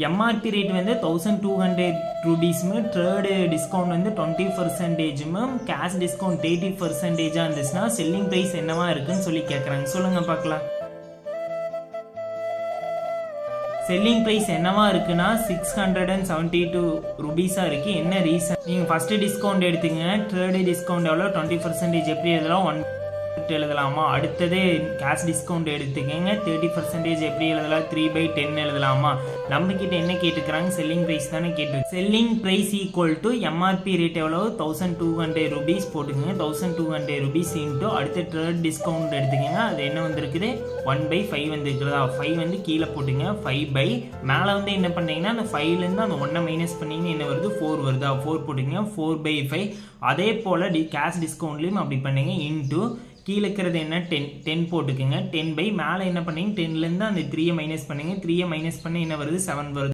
MRP rate வந்து 1200 ரூபீஸ்மு, third discount வந்து 20%, cash discount 30% இருந்துச்சுன்னா செல்லிங் ப்ரைஸ் என்னவா இருக்குன்னு சொல்லி கேட்குறாங்க. சொல்லுங்க பார்க்கலாம். செல்லிங் ப்ரைஸ் என்னவா இருக்குன்னா 672 ரூபீஸாக இருக்குது. என்ன ரீசன்? நீங்கள் ஃபஸ்ட்டு டிஸ்கவுண்ட் எடுத்துங்க, தேர்டு டிஸ்கவுண்ட் எவ்வளோ 20% எப்படி எழுதலாம்? 1 எழுதலாமா? அடுத்தது கேஷ் டிஸ்கவுண்ட் எடுத்துக்கங்க, 30% எப்படி எழுதலாம்? 3/10 எழுதலாமா? நம்ம கிட்ட என்ன கேட்டுக்கிறாங்க? செல்லிங் ப்ரைஸ் தானே கேட்டுருக்கு. Selling price equal to MRP rate எவ்வளோ? 1200 ரூபீஸ் போட்டுக்கோங்க. 1200 ரூபீஸ் இன்ட்டு அடுத்த தேர்ட் டிஸ்கவுண்ட் எடுத்துக்கோங்க. அது என்ன வந்திருக்குது? 1/5 வந்துருக்குதா? 5 வந்து கீழே போட்டுங்க. 5 மேலே வந்து என்ன பண்ணுறீங்கன்னா அந்த 5லேருந்து அந்த 1 மைனஸ் பண்ணிங்கன்னா என்ன வருது? 4 வருதா? 4 போட்டுங்க. 4/5. அதே போல் கேஷ் டிஸ்கவுண்ட்லேயும் அப்படி பண்ணுங்க. இன்ட்டு கீழே இருக்கிறது என்ன? 10 போட்டுக்குங்க. 10 மேலே என்ன பண்ணீங்க? 10லேருந்து அந்த 3 மைனஸ் பண்ணுங்க. 3 மைனஸ் பண்ண என்ன வருது? 7 வருது.